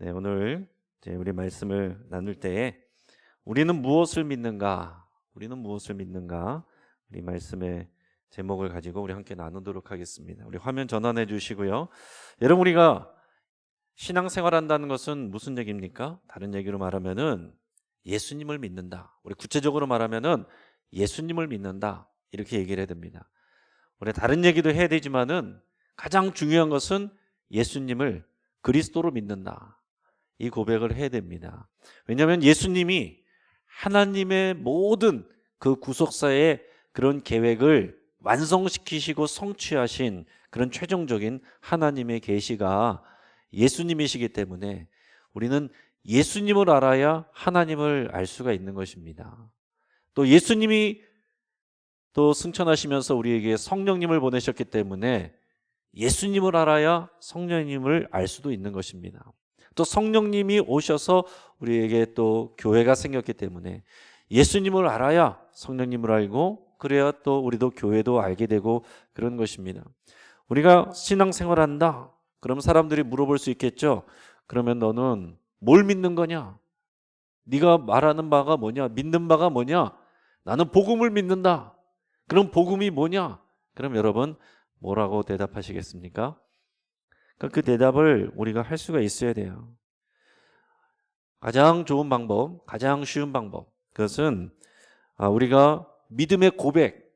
네, 오늘 이제 우리 말씀을 나눌 때에 우리는 무엇을 믿는가? 우리는 무엇을 믿는가? 우리 말씀의 제목을 가지고 우리 함께 나누도록 하겠습니다. 우리 화면 전환해 주시고요. 여러분, 우리가 신앙생활한다는 것은 무슨 얘기입니까? 다른 얘기로 말하면은 예수님을 믿는다. 우리 구체적으로 말하면은 예수님을 믿는다. 이렇게 얘기를 해야 됩니다. 우리 다른 얘기도 해야 되지만은 가장 중요한 것은 예수님을 그리스도로 믿는다. 이 고백을 해야 됩니다. 왜냐하면 예수님이 하나님의 모든 그 구속사의 그런 계획을 완성시키시고 성취하신 그런 최종적인 하나님의 계시가 예수님이시기 때문에 우리는 예수님을 알아야 하나님을 알 수가 있는 것입니다. 또 예수님이 또 승천하시면서 우리에게 성령님을 보내셨기 때문에 예수님을 알아야 성령님을 알 수도 있는 것입니다. 또 성령님이 오셔서 우리에게 또 교회가 생겼기 때문에 예수님을 알아야 성령님을 알고, 그래야 또 우리도 교회도 알게 되고 그런 것입니다. 우리가 신앙생활한다 그럼 사람들이 물어볼 수 있겠죠. 그러면 너는 뭘 믿는 거냐? 네가 말하는 바가 뭐냐? 믿는 바가 뭐냐? 나는 복음을 믿는다. 그럼 복음이 뭐냐? 그럼 여러분 뭐라고 대답하시겠습니까? 그 대답을 우리가 할 수가 있어야 돼요. 가장 좋은 방법, 가장 쉬운 방법, 그것은 우리가 믿음의 고백,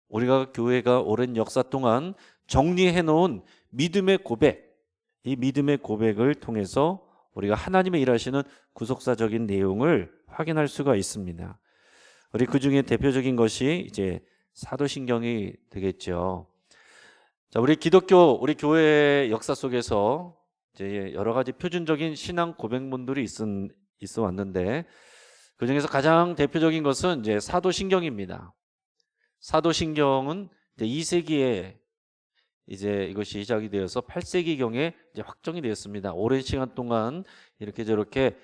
우리가 교회가 오랜 역사 동안 정리해 놓은 믿음의 고백, 이 믿음의 고백을 통해서 우리가 하나님의 일하시는 구속사적인 내용을 확인할 수가 있습니다. 우리 그 중에 대표적인 것이 이제 사도신경이 되겠죠. 자, 우리 기독교, 우리 교회의 역사 속에서 이제 여러 가지 표준적인 신앙 고백문들이 있어 왔는데, 그 중에서 가장 대표적인 것은 이제 사도신경입니다. 사도신경은 이제 2세기에 이제 이것이 시작이 되어서 8세기경에 이제 확정이 되었습니다. 오랜 시간 동안 이렇게 저렇게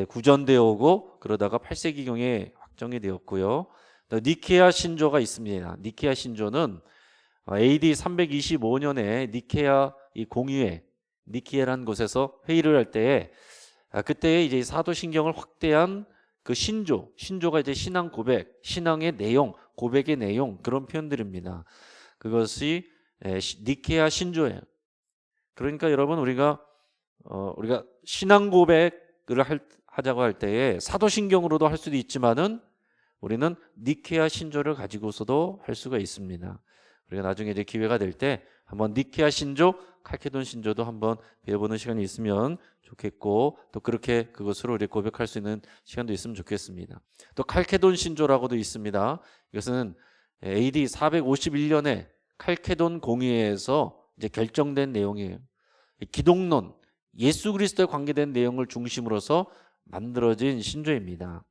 구전되어 오고 그러다가 8세기경에 확정이 되었고요. 또 니케아 신조가 있습니다. 니케아 신조는 AD 325년에 니케아 이 공의회, 니케아라는 곳에서 회의를 할 때에 그때 이제 사도신경을 확대한 그 신조가 이제 신앙 고백, 신앙의 내용, 고백의 내용, 그런 표현들입니다. 그것이 니케아 신조예요. 그러니까 여러분, 우리가 신앙 고백을 하자고 할 때에 사도신경으로도 할 수도 있지만은 우리는 니케아 신조를 가지고서도 할 수가 있습니다. 우리가 나중에 이제 기회가 될 때 한번 니케아 신조, 칼케돈 신조도 한번 배워보는 시간이 있으면 좋겠고, 또 그렇게 그것으로 우리 고백할 수 있는 시간도 있으면 좋겠습니다. 또 칼케돈 신조라고도 있습니다. 이것은 AD 451년에 칼케돈 공의회에서 이제 결정된 내용이에요. 기독론, 예수 그리스도에 관계된 내용을 중심으로서 만들어진 신조입니다.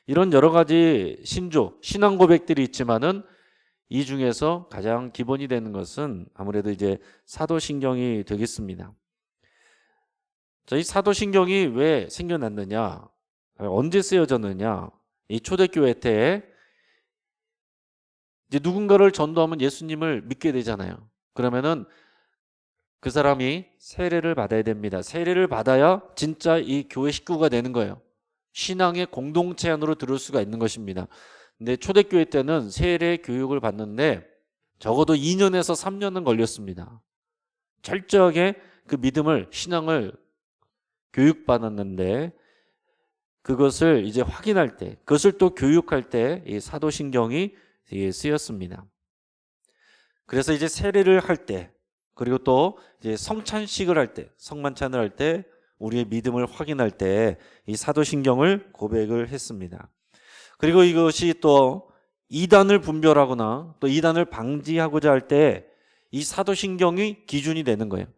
이런 여러 가지 신조, 신앙 고백들이 있지만은 이 중에서 가장 기본이 되는 것은 아무래도 이제 사도신경이 되겠습니다. 자, 이 사도신경이 왜 생겨났느냐? 언제 쓰여졌느냐? 이 초대교회 때 이제 누군가를 전도하면 예수님을 믿게 되잖아요. 그러면은 그 사람이 세례를 받아야 됩니다. 세례를 받아야 진짜 이 교회 식구가 되는 거예요. 신앙의 공동체 안으로 들어올 수가 있는 것입니다. 근데 초대교회 때는 세례 교육을 받는데 적어도 2년에서 3년은 걸렸습니다. 철저하게 그 믿음을, 신앙을 교육받았는데 그것을 이제 확인할 때, 그것을 또 교육할 때 이 사도신경이 쓰였습니다. 그래서 이제 세례를 할 때, 그리고 또 이제 성찬식을 할 때, 성만찬을 할 때, 우리의 믿음을 확인할 때 이 사도신경을 고백을 했습니다. 그리고 이것이 또 이단을 분별하거나 또 이단을 방지하고자 할 때 이 사도신경이 기준이 되는 거예요.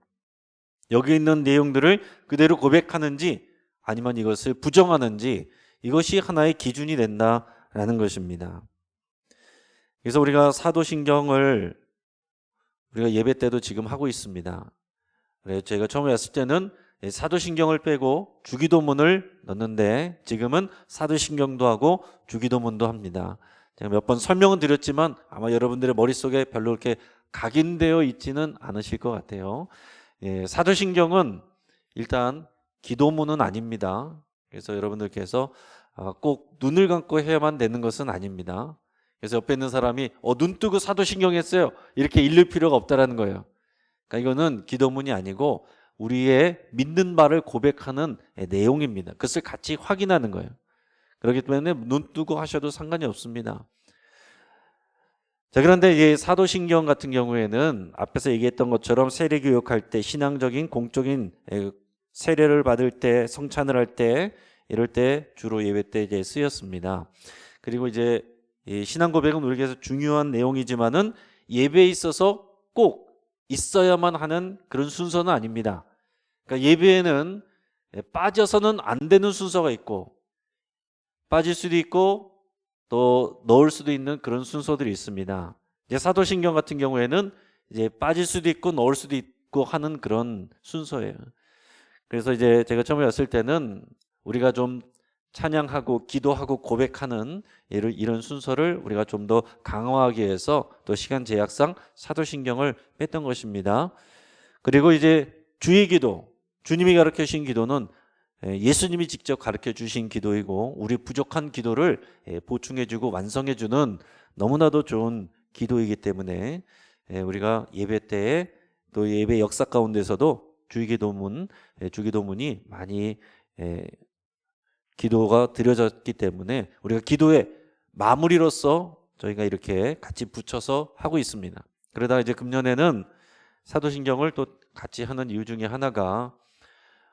여기 있는 내용들을 그대로 고백하는지 아니면 이것을 부정하는지, 이것이 하나의 기준이 된다라는 것입니다. 그래서 우리가 사도신경을 우리가 예배 때도 지금 하고 있습니다. 그래서 제가 처음에 왔을 때는 사도신경을 빼고 주기도문을 넣는데 지금은 사도신경도 하고 주기도문도 합니다. 제가 몇 번 설명은 드렸지만 아마 여러분들의 머릿속에 별로 그렇게 각인되어 있지는 않으실 것 같아요. 사도신경은 일단 기도문은 아닙니다. 그래서 여러분들께서 꼭 눈을 감고 해야만 되는 것은 아닙니다. 그래서 옆에 있는 사람이 눈 뜨고 사도신경 했어요, 이렇게 읽을 필요가 없다라는 거예요. 그러니까 이거는 기도문이 아니고 우리의 믿는 바를 고백하는 내용입니다. 그것을 같이 확인하는 거예요. 그렇기 때문에 눈 뜨고 하셔도 상관이 없습니다. 자, 그런데 이 사도신경 같은 경우에는 앞에서 얘기했던 것처럼 세례 교육할 때, 신앙적인 공적인 세례를 받을 때, 성찬을 할 때, 이럴 때 주로 예배 때 이제 쓰였습니다. 그리고 이제 이 신앙 고백은 우리에게서 중요한 내용이지만은 예배에 있어서 꼭 있어야만 하는 그런 순서는 아닙니다. 그러니까 예배에는 빠져서는 안 되는 순서가 있고, 빠질 수도 있고 또 넣을 수도 있는 그런 순서들이 있습니다. 이제 사도신경 같은 경우에는 이제 빠질 수도 있고 넣을 수도 있고 하는 그런 순서예요. 그래서 이제 제가 처음에 왔을 때는 우리가 좀 찬양하고 기도하고 고백하는 이런 순서를 우리가 좀 더 강화하기 위해서 또 시간 제약상 사도신경을 뺐던 것입니다. 그리고 이제 주의 기도, 주님이 가르쳐 주신 기도는 예수님이 직접 가르쳐 주신 기도이고 우리 부족한 기도를 보충해 주고 완성해 주는 너무나도 좋은 기도이기 때문에 우리가 예배 때에 또 예배 역사 가운데서도 주기도문이 많이 기도가 드려졌기 때문에 우리가 기도의 마무리로서 저희가 이렇게 같이 붙여서 하고 있습니다. 그러다 이제 금년에는 사도신경을 또 같이 하는 이유 중에 하나가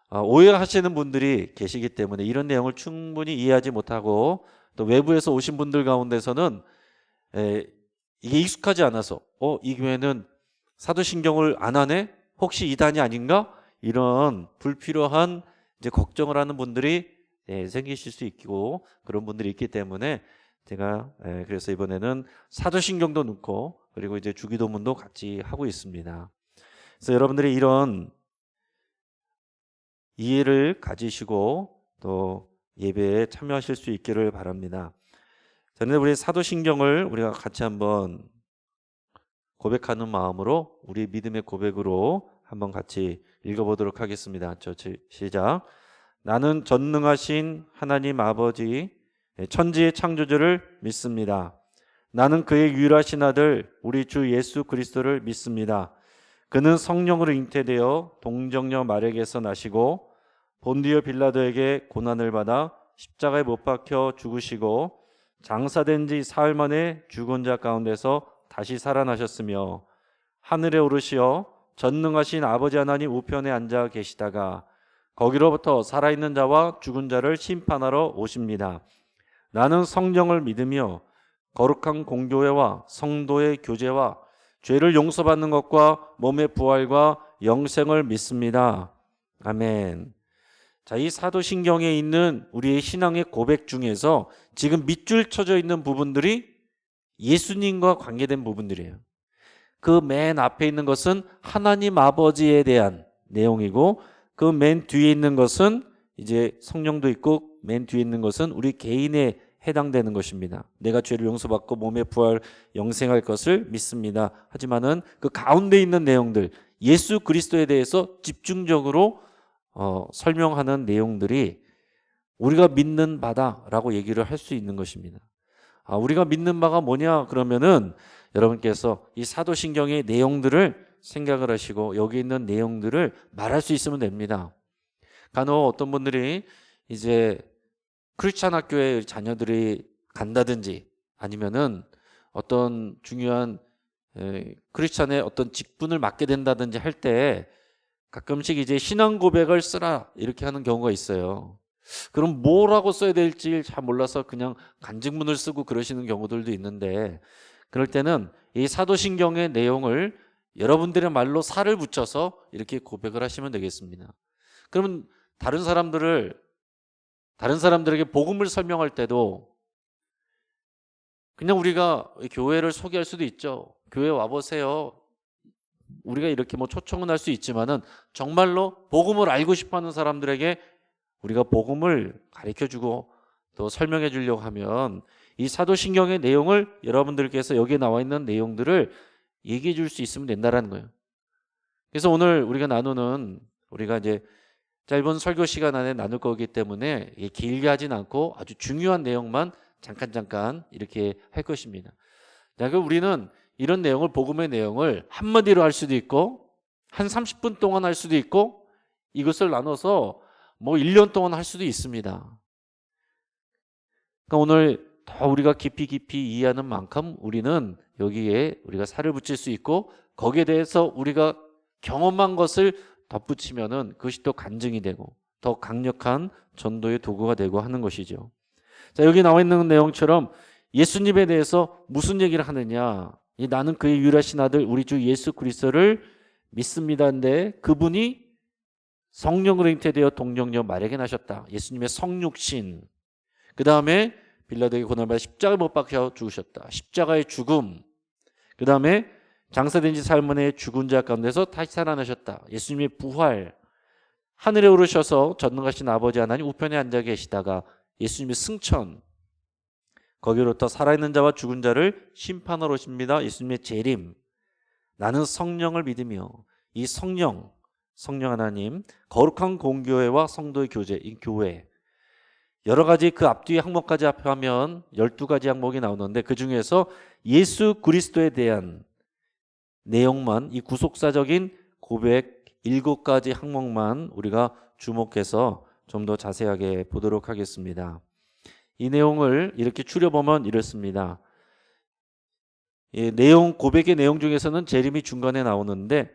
오해하시는 분들이 계시기 때문에 이런 내용을 충분히 이해하지 못하고 또 외부에서 오신 분들 가운데서는 이게 익숙하지 않아서 이 교회는 사도신경을 안 하네? 혹시 이단이 아닌가? 이런 불필요한 이제 걱정을 하는 분들이 생기실 수 있고 그런 분들이 있기 때문에 제가 그래서 이번에는 사도신경도 넣고 그리고 이제 주기도문도 같이 하고 있습니다. 그래서 여러분들이 이런 이해를 가지시고 또 예배에 참여하실 수 있기를 바랍니다. 저는 우리 사도신경을 우리가 같이 한번 고백하는 마음으로 우리 믿음의 고백으로 한번 같이 읽어보도록 하겠습니다. 시작. 나는 전능하신 하나님 아버지 천지의 창조주를 믿습니다. 나는 그의 유일하신 아들 우리 주 예수 그리스도를 믿습니다. 그는 성령으로 잉태되어 동정녀 마리아에게서 나시고 본디오 빌라도에게 고난을 받아 십자가에 못 박혀 죽으시고 장사된 지 사흘 만에 죽은 자 가운데서 다시 살아나셨으며 하늘에 오르시어 전능하신 아버지 하나님 우편에 앉아 계시다가 거기로부터 살아있는 자와 죽은 자를 심판하러 오십니다. 나는 성령을 믿으며 거룩한 공교회와 성도의 교제와 죄를 용서받는 것과 몸의 부활과 영생을 믿습니다. 아멘. 자, 이 사도신경에 있는 우리의 신앙의 고백 중에서 지금 밑줄 쳐져 있는 부분들이 예수님과 관계된 부분들이에요. 그 맨 앞에 있는 것은 하나님 아버지에 대한 내용이고 그 맨 뒤에 있는 것은 이제 성령도 있고 맨 뒤에 있는 것은 우리 개인에 해당되는 것입니다. 내가 죄를 용서받고 몸의 부활 영생할 것을 믿습니다. 하지만은 그 가운데 있는 내용들 예수 그리스도에 대해서 집중적으로 설명하는 내용들이 우리가 믿는 바다라고 얘기를 할 수 있는 것입니다. 우리가 믿는 바가 뭐냐 그러면은 여러분께서 이 사도신경의 내용들을 생각을 하시고 여기 있는 내용들을 말할 수 있으면 됩니다. 간혹 어떤 분들이 이제 크리스찬 학교에 자녀들이 간다든지 아니면은 어떤 중요한 크리스찬의 어떤 직분을 맡게 된다든지 할 때 가끔씩 이제 신앙 고백을 쓰라 이렇게 하는 경우가 있어요. 그럼 뭐라고 써야 될지 잘 몰라서 그냥 간증문을 쓰고 그러시는 경우들도 있는데 그럴 때는 이 사도신경의 내용을 여러분들의 말로 살을 붙여서 이렇게 고백을 하시면 되겠습니다. 그러면 다른 사람들에게 복음을 설명할 때도 그냥 우리가 교회를 소개할 수도 있죠. 교회 와보세요. 우리가 이렇게 뭐 초청은 할 수 있지만은 정말로 복음을 알고 싶어하는 사람들에게 우리가 복음을 가르쳐주고 또 설명해 주려고 하면 이 사도신경의 내용을 여러분들께서 여기에 나와 있는 내용들을 얘기해 줄 수 있으면 된다라는 거예요. 그래서 오늘 우리가 나누는 우리가 이제 짧은 설교 시간 안에 나눌 거기 때문에 길게 하진 않고 아주 중요한 내용만 잠깐 이렇게 할 것입니다. 자, 그럼 우리는 이런 내용을, 복음의 내용을 한마디로 할 수도 있고 한 30분 동안 할 수도 있고 이것을 나눠서 뭐 1년 동안 할 수도 있습니다. 그러니까 오늘 더 우리가 깊이 이해하는 만큼 우리는 여기에 우리가 살을 붙일 수 있고 거기에 대해서 우리가 경험한 것을 덧붙이면은 그것이 또 간증이 되고 더 강력한 전도의 도구가 되고 하는 것이죠. 자, 여기 나와 있는 내용처럼 예수님에 대해서 무슨 얘기를 하느냐? 나는 그의 유일하신 아들 우리 주 예수 그리스도를 믿습니다인데 그분이 성령으로 잉태되어 동정녀 마리아에게 나셨다. 예수님의 성육신. 그 다음에 빌라도에게 고난받아 십자가에 못 박혀 죽으셨다. 십자가의 죽음. 그 다음에 장사된 지 사흘 만에 죽은 자 가운데서 다시 살아나셨다. 예수님의 부활. 하늘에 오르셔서 전능하신 아버지 하나님 우편에 앉아 계시다가 예수님의 승천. 거기로부터 살아있는 자와 죽은 자를 심판하러 오십니다. 예수님의 재림. 나는 성령을 믿으며 이 성령 하나님, 거룩한 공교회와 성도의 교제, 이 교회. 여러 가지 그 앞뒤 항목까지 합하면 12가지 항목이 나오는데 그 중에서 예수 그리스도에 대한 내용만, 이 구속사적인 고백 7가지 항목만 우리가 주목해서 좀 더 자세하게 보도록 하겠습니다. 이 내용을 이렇게 추려보면 이렇습니다. 고백의 내용 중에서는 재림이 중간에 나오는데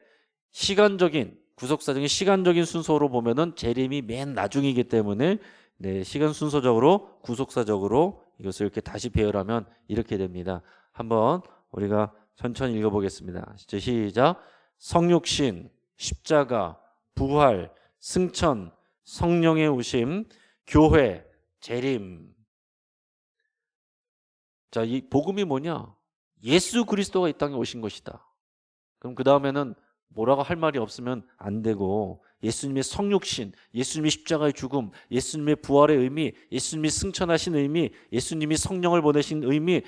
시간적인, 구속사적인 시간적인 순서로 보면은 재림이 맨 나중이기 때문에 시간 순서적으로 구속사적으로 이것을 이렇게 다시 배열하면 이렇게 됩니다. 한번 우리가 천천히 읽어보겠습니다. 시작. 성육신, 십자가, 부활, 승천, 성령의 오심, 교회, 재림. 자, 이 복음이 뭐냐? 예수 그리스도가 이 땅에 오신 것이다. 그럼 그 다음에는 뭐라고 할 말이 없으면 안 되고 예수님의 성육신, 예수님의 십자가의 죽음, 예수님의 부활의 의미, 예수님이 승천하신 의미, 예수님이 성령을 보내신 의미,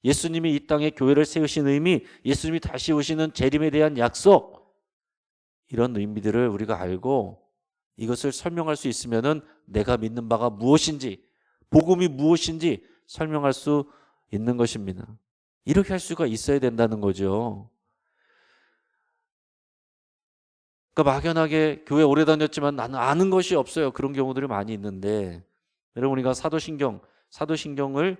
예수님이 이 땅에 교회를 세우신 의미, 예수님이 다시 오시는 재림에 대한 약속, 이런 의미들을 우리가 알고 이것을 설명할 수 있으면은 내가 믿는 바가 무엇인지, 복음이 무엇인지 설명할 수 있는 것입니다. 이렇게 할 수가 있어야 된다는 거죠. 그러니까 막연하게 교회 오래 다녔지만 나는 아는 것이 없어요. 그런 경우들이 많이 있는데 여러분 우리가 사도신경을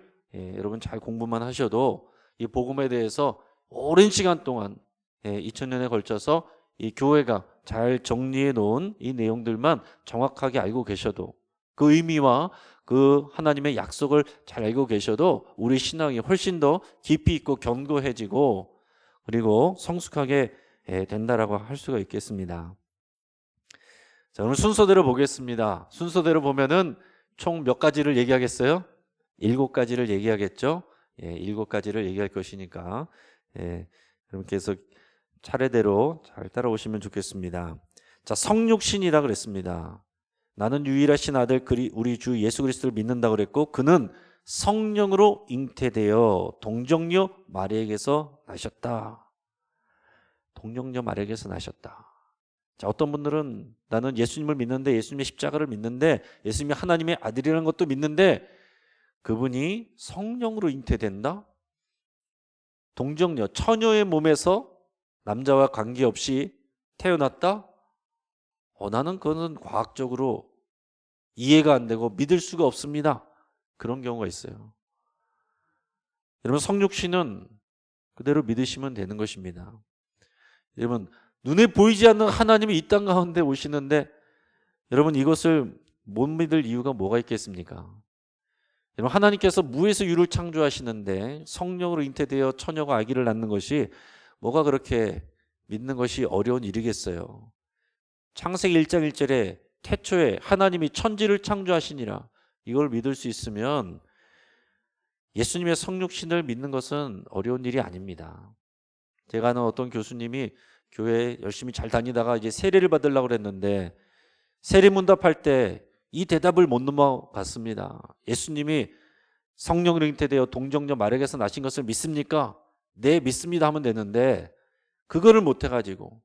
여러분 잘 공부만 하셔도 이 복음에 대해서 오랜 시간 동안 2000년에 걸쳐서 이 교회가 잘 정리해 놓은 이 내용들만 정확하게 알고 계셔도 그 의미와 그 하나님의 약속을 잘 알고 계셔도 우리 신앙이 훨씬 더 깊이 있고 견고해지고 그리고 성숙하게 된다라고 할 수가 있겠습니다. 자, 오늘 순서대로 보겠습니다. 순서대로 보면은 총 몇 가지를 얘기하겠어요? 7가지를 얘기하겠죠? 7가지를 얘기할 것이니까 그럼 계속 차례대로 잘 따라오시면 좋겠습니다. 자, 성육신이라 그랬습니다. 나는 유일하신 아들 우리 주 예수 그리스도를 믿는다 그랬고 그는 성령으로 잉태되어 동정녀 마리아에게서 나셨다. 동정녀 마리아에게서 나셨다. 자, 어떤 분들은 나는 예수님을 믿는데 예수님의 십자가를 믿는데 예수님이 하나님의 아들이라는 것도 믿는데 그분이 성령으로 잉태된다? 동정녀, 처녀의 몸에서 남자와 관계없이 태어났다? 나는 그거는 과학적으로 이해가 안 되고 믿을 수가 없습니다. 그런 경우가 있어요. 여러분 성육신은 그대로 믿으시면 되는 것입니다. 여러분 눈에 보이지 않는 하나님이 이 땅 가운데 오시는데 여러분 이것을 못 믿을 이유가 뭐가 있겠습니까? 여러분 하나님께서 무에서 유를 창조하시는데 성령으로 잉태되어 처녀가 아기를 낳는 것이 뭐가 그렇게 믿는 것이 어려운 일이겠어요. 창세기 1장 1절에 태초에 하나님이 천지를 창조하시니라 이걸 믿을 수 있으면 예수님의 성육신을 믿는 것은 어려운 일이 아닙니다. 제가 아는 어떤 교수님이 교회 열심히 잘 다니다가 이제 세례를 받으려고 그랬는데 세례문답할 때 이 대답을 못 넘어갔습니다. 예수님이 성령으로 잉태되어 동정녀 마리아에게서 나신 것을 믿습니까? 네, 믿습니다 하면 되는데 그거를 못 해가지고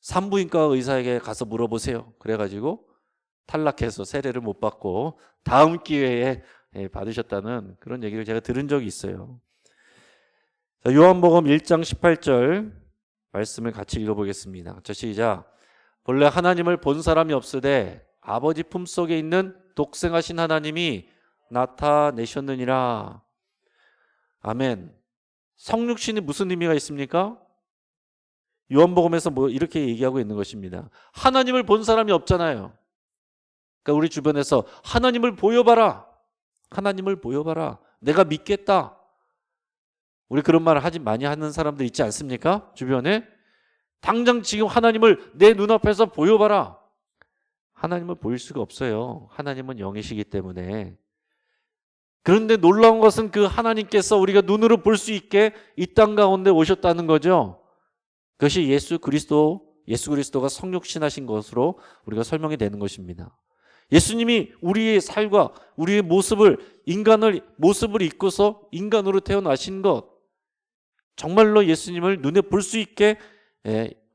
산부인과 의사에게 가서 물어보세요. 그래가지고 탈락해서 세례를 못 받고 다음 기회에 받으셨다는 그런 얘기를 제가 들은 적이 있어요. 자, 요한복음 1장 18절 말씀을 같이 읽어보겠습니다. 자, 시작. 본래 하나님을 본 사람이 없으되 아버지 품속에 있는 독생하신 하나님이 나타내셨느니라. 아멘. 성육신이 무슨 의미가 있습니까? 요한복음에서 뭐 이렇게 얘기하고 있는 것입니다. 하나님을 본 사람이 없잖아요. 그러니까 우리 주변에서 하나님을 보여봐라. 하나님을 보여봐라. 내가 믿겠다. 우리 그런 말을 많이 하는 사람들 있지 않습니까? 주변에. 당장 지금 하나님을 내 눈앞에서 보여봐라. 하나님을 보일 수가 없어요. 하나님은 영이시기 때문에. 그런데 놀라운 것은 그 하나님께서 우리가 눈으로 볼 수 있게 이 땅 가운데 오셨다는 거죠. 그것이 예수 그리스도가 성육신하신 것으로 우리가 설명이 되는 것입니다. 예수님이 우리의 삶과 우리의 모습을 입고서 인간으로 태어나신 것, 정말로 예수님을 눈에 볼 수 있게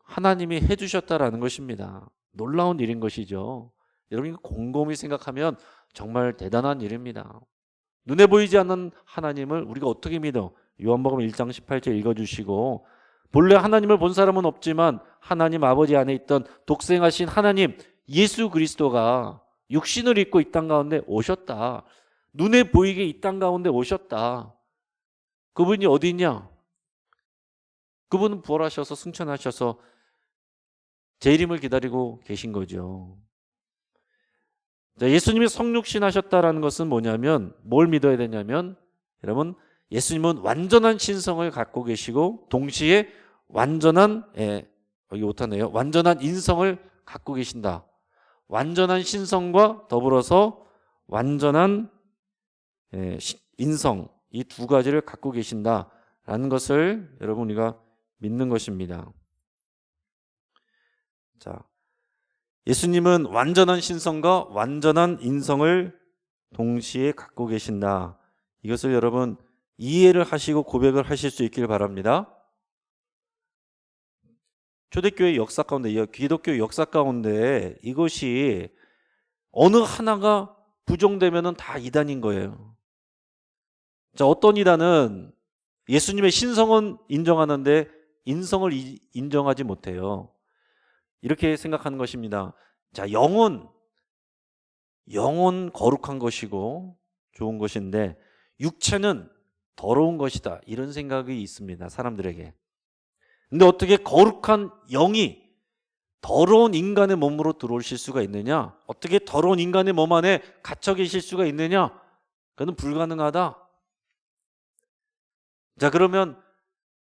하나님이 해주셨다라는 것입니다. 놀라운 일인 것이죠. 여러분, 곰곰이 생각하면 정말 대단한 일입니다. 눈에 보이지 않는 하나님을 우리가 어떻게 믿어? 요한복음 1장 18절 읽어주시고, 본래 하나님을 본 사람은 없지만 하나님 아버지 안에 있던 독생하신 하나님 예수 그리스도가 육신을 입고 이 땅 가운데 오셨다. 눈에 보이게 이 땅 가운데 오셨다. 그분이 어디 있냐? 그분은 부활하셔서 승천하셔서 재림을 기다리고 계신 거죠. 예수님이 성육신하셨다라는 것은 뭐냐면, 뭘 믿어야 되냐면, 여러분, 예수님은 완전한 신성을 갖고 계시고 동시에 완전한 인성을 갖고 계신다. 완전한 신성과 더불어서 완전한 인성, 이 두 가지를 갖고 계신다라는 것을 여러분 우리가 믿는 것입니다. 자, 예수님은 완전한 신성과 완전한 인성을 동시에 갖고 계신다. 이것을 여러분 이해를 하시고 고백을 하실 수 있길 바랍니다. 초대교회 역사 가운데, 기독교 역사 가운데 이것이 어느 하나가 부정되면 다 이단인 거예요. 자, 어떤 이단은 예수님의 신성은 인정하는데 인성을 인정하지 못해요. 이렇게 생각하는 것입니다. 자, 영은 거룩한 것이고 좋은 것인데 육체는 더러운 것이다. 이런 생각이 있습니다. 사람들에게. 근데 어떻게 거룩한 영이 더러운 인간의 몸으로 들어오실 수가 있느냐? 어떻게 더러운 인간의 몸 안에 갇혀 계실 수가 있느냐? 그건 불가능하다. 자, 그러면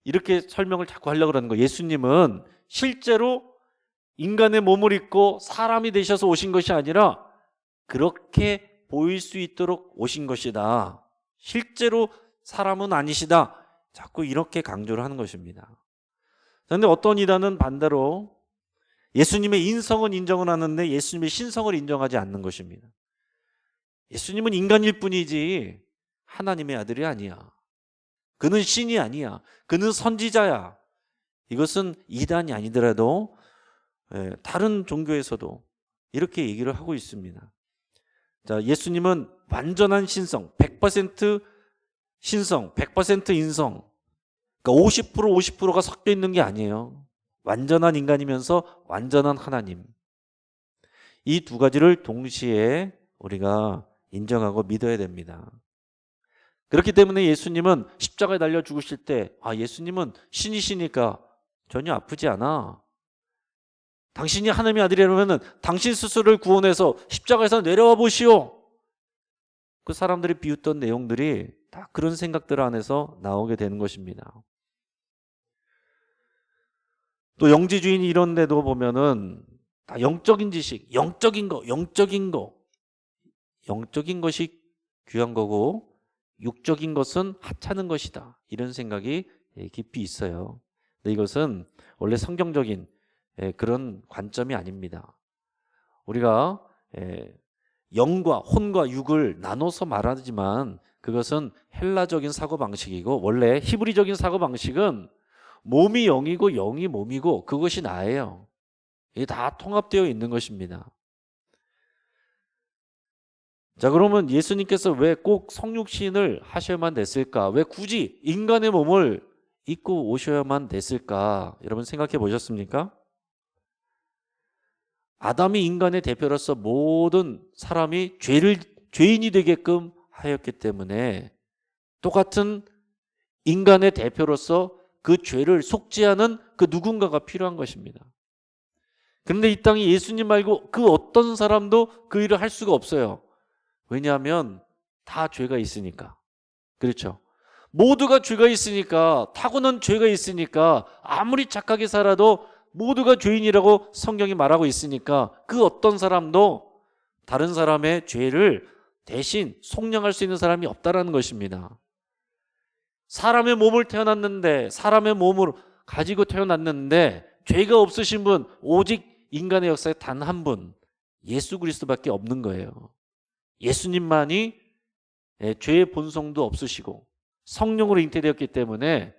이렇게 설명을 자꾸 하려고 그러는 거예요. 예수님은 실제로 인간의 몸을 입고 사람이 되셔서 오신 것이 아니라 그렇게 보일 수 있도록 오신 것이다. 실제로 사람은 아니시다. 자꾸 이렇게 강조를 하는 것입니다. 그런데 어떤 이단은 반대로 예수님의 인성은 인정을 하는데 예수님의 신성을 인정하지 않는 것입니다. 예수님은 인간일 뿐이지 하나님의 아들이 아니야. 그는 신이 아니야. 그는 선지자야. 이것은 이단이 아니더라도 다른 종교에서도 이렇게 얘기를 하고 있습니다. 자, 예수님은 완전한 신성, 100% 신성, 100% 인성. 그러니까 50%가 섞여 있는 게 아니에요. 완전한 인간이면서 완전한 하나님. 이 두 가지를 동시에 우리가 인정하고 믿어야 됩니다. 그렇기 때문에 예수님은 십자가에 달려 죽으실 때 예수님은 신이시니까 전혀 아프지 않아. 당신이 하나님의 아들이라면 당신 스스로를 구원해서 십자가에서 내려와 보시오. 그 사람들이 비웃던 내용들이 다 그런 생각들 안에서 나오게 되는 것입니다. 또 영지주의 이런 데도 보면은 다 영적인 지식, 영적인 것이 귀한 거고 육적인 것은 하찮은 것이다. 이런 생각이 깊이 있어요. 근데 이것은 원래 성경적인 그런 관점이 아닙니다. 우리가 영과 혼과 육을 나눠서 말하지만 그것은 헬라적인 사고방식이고 원래 히브리적인 사고방식은 몸이 영이고 영이 몸이고 그것이 나예요. 이게 다 통합되어 있는 것입니다. 자, 그러면 예수님께서 왜 꼭 성육신을 하셔야만 됐을까? 왜 굳이 인간의 몸을 입고 오셔야만 됐을까? 여러분 생각해 보셨습니까? 아담이 인간의 대표로서 모든 사람이 죄인이 되게끔 하였기 때문에 똑같은 인간의 대표로서 그 죄를 속죄하는 그 누군가가 필요한 것입니다. 그런데 이 땅에 예수님 말고 그 어떤 사람도 그 일을 할 수가 없어요. 왜냐하면 다 죄가 있으니까. 그렇죠? 모두가 죄가 있으니까, 타고난 죄가 있으니까 아무리 착하게 살아도 모두가 죄인이라고 성경이 말하고 있으니까 그 어떤 사람도 다른 사람의 죄를 대신 속량할 수 있는 사람이 없다라는 것입니다. 사람의 몸을 태어났는데, 사람의 몸을 가지고 태어났는데 죄가 없으신 분, 오직 인간의 역사에 단 한 분, 예수 그리스도밖에 없는 거예요. 예수님만이 죄의 본성도 없으시고 성령으로 잉태되었기 때문에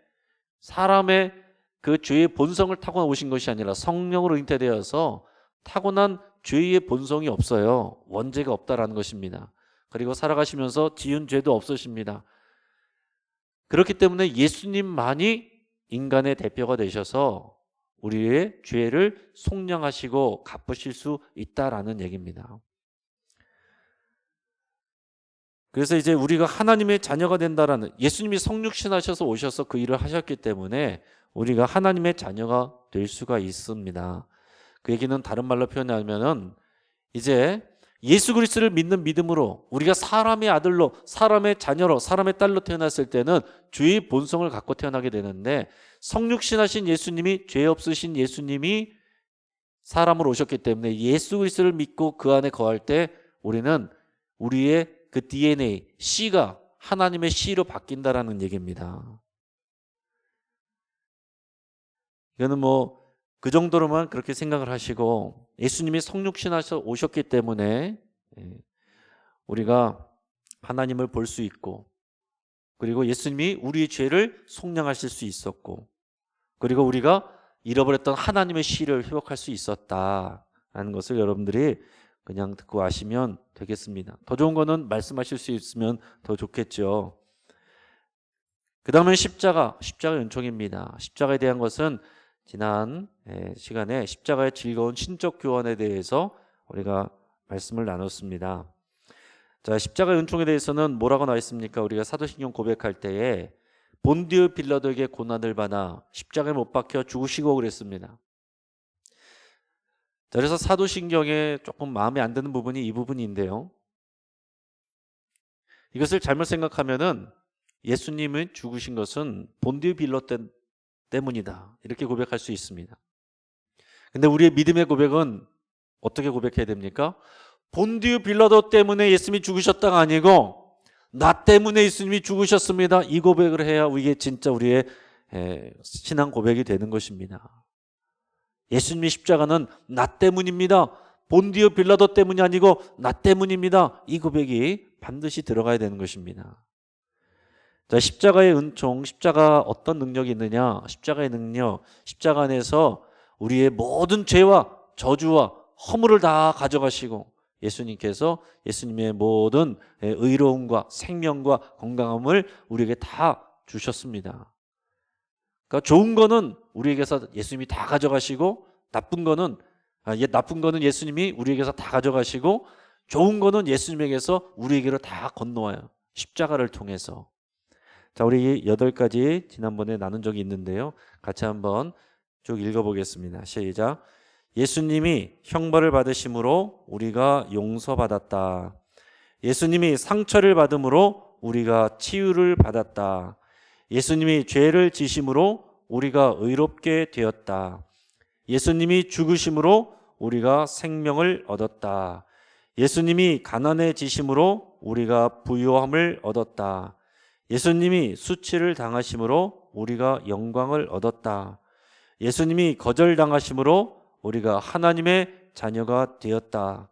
사람의 그 죄의 본성을 타고나 오신 것이 아니라 성령으로 잉태되어서 타고난 죄의 본성이 없어요. 원죄가 없다라는 것입니다. 그리고 살아가시면서 지은 죄도 없으십니다. 그렇기 때문에 예수님만이 인간의 대표가 되셔서 우리의 죄를 속량하시고 갚으실 수 있다라는 얘기입니다. 그래서 이제 우리가 하나님의 자녀가 된다라는, 예수님이 성육신하셔서 오셔서 그 일을 하셨기 때문에 우리가 하나님의 자녀가 될 수가 있습니다. 그 얘기는 다른 말로 표현하면은 이제 예수 그리스도를 믿는 믿음으로 우리가 사람의 아들로, 사람의 자녀로, 사람의 딸로 태어났을 때는 죄의 본성을 갖고 태어나게 되는데, 성육신하신 예수님이, 죄 없으신 예수님이 사람으로 오셨기 때문에 예수 그리스도를 믿고 그 안에 거할 때 우리는 우리의 그 DNA, 씨가 하나님의 씨로 바뀐다라는 얘기입니다. 이거는 뭐 그 정도로만 그렇게 생각을 하시고, 예수님이 성육신하셔 오셨기 때문에 우리가 하나님을 볼 수 있고, 그리고 예수님이 우리의 죄를 속량하실 수 있었고, 그리고 우리가 잃어버렸던 하나님의 씨를 회복할 수 있었다라는 것을 여러분들이 그냥 듣고 아시면 되겠습니다. 더 좋은 거는 말씀하실 수 있으면 더 좋겠죠. 그 다음에 십자가의 은총입니다. 십자가에 대한 것은 지난 시간에 십자가의 즐거운 신적 교환에 대해서 우리가 말씀을 나눴습니다. 자, 십자가의 은총에 대해서는 뭐라고 나와 있습니까? 우리가 사도신경 고백할 때에 본디오 빌라도에게 고난을 받아 십자가에 못 박혀 죽으시고 그랬습니다. 자, 그래서 사도신경에 조금 마음에 안 드는 부분이 이 부분인데요. 이것을 잘못 생각하면은 예수님은 죽으신 것은 본디오 빌라도 때문이다, 이렇게 고백할 수 있습니다. 근데 우리의 믿음의 고백은 어떻게 고백해야 됩니까? 본디오 빌라도 때문에 예수님이 죽으셨다가 아니고 나 때문에 예수님이 죽으셨습니다, 이 고백을 해야 이게 진짜 우리의 신앙 고백이 되는 것입니다. 예수님의 십자가는 나 때문입니다, 본디오 빌라도 때문이 아니고 나 때문입니다, 이 고백이 반드시 들어가야 되는 것입니다. 자, 십자가의 은총, 십자가 어떤 능력이 있느냐? 십자가의 능력, 십자가 안에서 우리의 모든 죄와 저주와 허물을 다 가져가시고 예수님께서 예수님의 모든 의로움과 생명과 건강함을 우리에게 다 주셨습니다. 그러니까 좋은 거는 우리에게서 예수님이 다 가져가시고, 나쁜 거는 예수님이 우리에게서 다 가져가시고, 좋은 거는 예수님에게서 우리에게로 다 건너와요. 십자가를 통해서. 자, 우리 8가지 지난번에 나눈 적이 있는데요. 같이 한번 쭉 읽어보겠습니다. 시작. 예수님이 형벌을 받으심으로 우리가 용서받았다. 예수님이 상처를 받음으로 우리가 치유를 받았다. 예수님이 죄를 지심으로 우리가 의롭게 되었다. 예수님이 죽으심으로 우리가 생명을 얻었다. 예수님이 가난해지심으로 우리가 부유함을 얻었다. 예수님이 수치를 당하심으로 우리가 영광을 얻었다. 예수님이 거절당하심으로 우리가 하나님의 자녀가 되었다.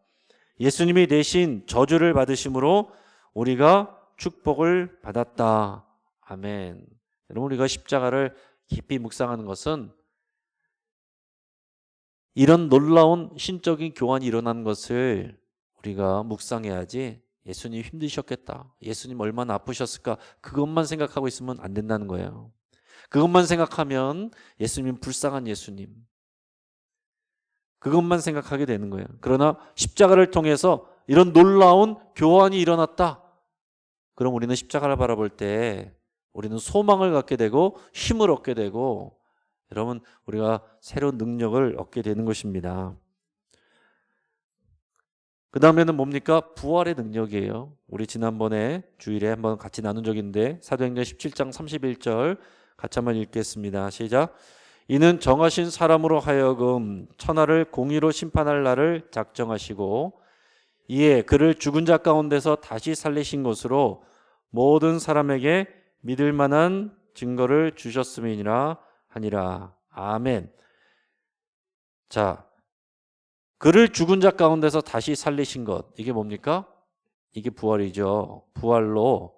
예수님이 대신 저주를 받으심으로 우리가 축복을 받았다. 아멘. 여러분, 우리가 십자가를 깊이 묵상하는 것은 이런 놀라운 신적인 교환이 일어난 것을 우리가 묵상해야지 예수님 힘드셨겠다. 예수님 얼마나 아프셨을까? 그것만 생각하고 있으면 안 된다는 거예요. 그것만 생각하면 예수님 불쌍한 예수님. 그것만 생각하게 되는 거예요. 그러나 십자가를 통해서 이런 놀라운 교환이 일어났다. 그럼 우리는 십자가를 바라볼 때 우리는 소망을 갖게 되고 힘을 얻게 되고 여러분 우리가 새로운 능력을 얻게 되는 것입니다. 그 다음에는 뭡니까? 부활의 능력이에요. 우리 지난번에 주일에 한번 같이 나눈 적이 있는데 사도행전 17장 31절 같이 한번 읽겠습니다. 시작. 이는 정하신 사람으로 하여금 천하를 공의로 심판할 날을 작정하시고 이에 그를 죽은 자 가운데서 다시 살리신 것으로 모든 사람에게 믿을 만한 증거를 주셨음이니라 하니라. 아멘. 자, 그를 죽은 자 가운데서 다시 살리신 것, 이게 뭡니까? 이게 부활이죠. 부활로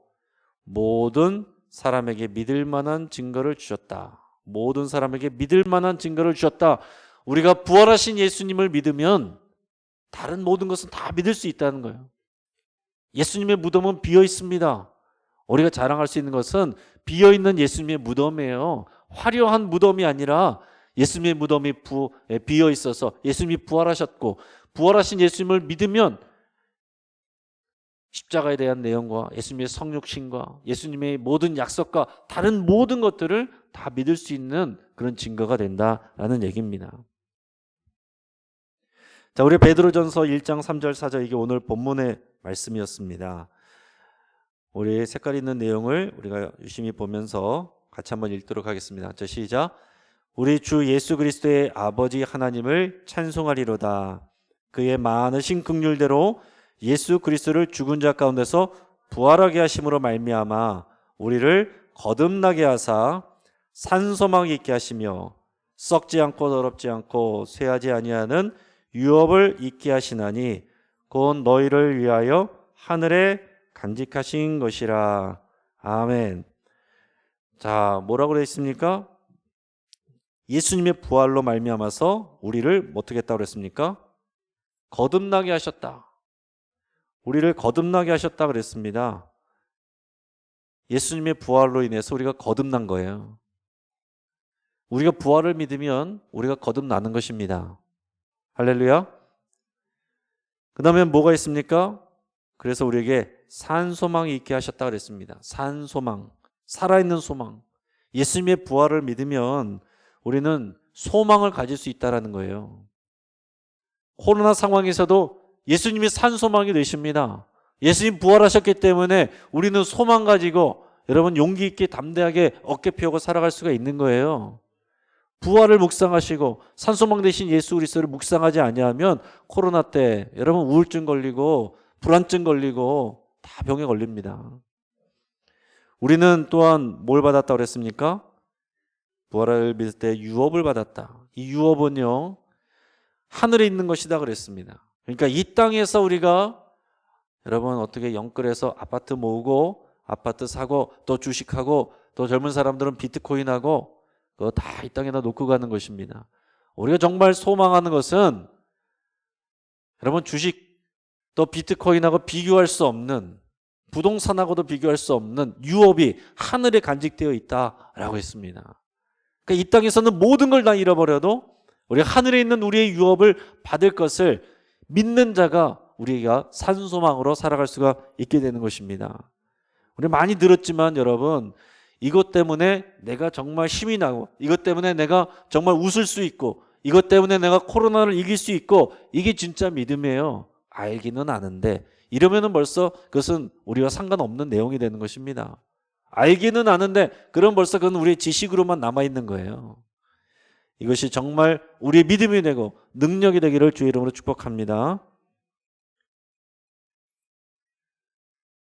모든 사람에게 믿을 만한 증거를 주셨다. 모든 사람에게 믿을 만한 증거를 주셨다. 우리가 부활하신 예수님을 믿으면 다른 모든 것은 다 믿을 수 있다는 거예요. 예수님의 무덤은 비어 있습니다. 우리가 자랑할 수 있는 것은 비어 있는 예수님의 무덤이에요. 화려한 무덤이 아니라 예수님의 무덤이 비어 있어서 예수님이 부활하셨고 부활하신 예수님을 믿으면 십자가에 대한 내용과 예수님의 성육신과 예수님의 모든 약속과 다른 모든 것들을 다 믿을 수 있는 그런 증거가 된다라는 얘기입니다. 자, 우리 베드로전서 1장 3절 4절 이게 오늘 본문의 말씀이었습니다. 우리 색깔 있는 내용을 우리가 유심히 보면서 같이 한번 읽도록 하겠습니다. 자, 시작. 우리 주 예수 그리스도의 아버지 하나님을 찬송하리로다. 그의 많으신 긍휼대로 예수 그리스도를 죽은 자 가운데서 부활하게 하심으로 말미암아 우리를 거듭나게 하사 산소망 있게 하시며 썩지 않고 더럽지 않고 쇠하지 아니하는 유업을 있게 하시나니 곧 너희를 위하여 하늘에 간직하신 것이라. 아멘. 자, 뭐라고 되어 있습니까? 예수님의 부활로 말미암아서 우리를 어떻게 했다고 그랬습니까? 거듭나게 하셨다. 우리를 거듭나게 하셨다 그랬습니다. 예수님의 부활로 인해서 우리가 거듭난 거예요. 우리가 부활을 믿으면 우리가 거듭나는 것입니다. 할렐루야. 그 다음에 뭐가 있습니까? 그래서 우리에게 산소망이 있게 하셨다 그랬습니다. 산소망, 살아있는 소망. 예수님의 부활을 믿으면 우리는 소망을 가질 수 있다는 거예요. 코로나 상황에서도 예수님이 산소망이 되십니다. 예수님 부활하셨기 때문에 우리는 소망 가지고 여러분 용기 있게 담대하게 어깨 펴고 살아갈 수가 있는 거예요. 부활을 묵상하시고 산소망 되신 예수 그리스도를 묵상하지 아니하면 코로나 때 여러분 우울증 걸리고 불안증 걸리고 다 병에 걸립니다. 우리는 또한 뭘 받았다고 그랬습니까? 부활을 믿을 때 유업을 받았다. 이 유업은요 하늘에 있는 것이다 그랬습니다. 그러니까 이 땅에서 우리가 여러분 어떻게 영끌해서 아파트 모으고 아파트 사고 또 주식하고 또 젊은 사람들은 비트코인하고 그거 다 이 땅에다 놓고 가는 것입니다. 우리가 정말 소망하는 것은 여러분 주식 또 비트코인하고 비교할 수 없는 부동산하고도 비교할 수 없는 유업이 하늘에 간직되어 있다라고 했습니다. 그러니까 이 땅에서는 모든 걸 다 잃어버려도 우리가 하늘에 있는 우리의 유업을 받을 것을 믿는 자가 우리가 산소망으로 살아갈 수가 있게 되는 것입니다. 우리 많이 들었지만 여러분 이것 때문에 내가 정말 힘이 나고 이것 때문에 내가 정말 웃을 수 있고 이것 때문에 내가 코로나를 이길 수 있고 이게 진짜 믿음이에요. 알기는 아는데 이러면은 벌써 그것은 우리와 상관없는 내용이 되는 것입니다. 알기는 아는데 그럼 벌써 그건 우리의 지식으로만 남아있는 거예요. 이것이 정말 우리의 믿음이 되고 능력이 되기를 주의 이름으로 축복합니다.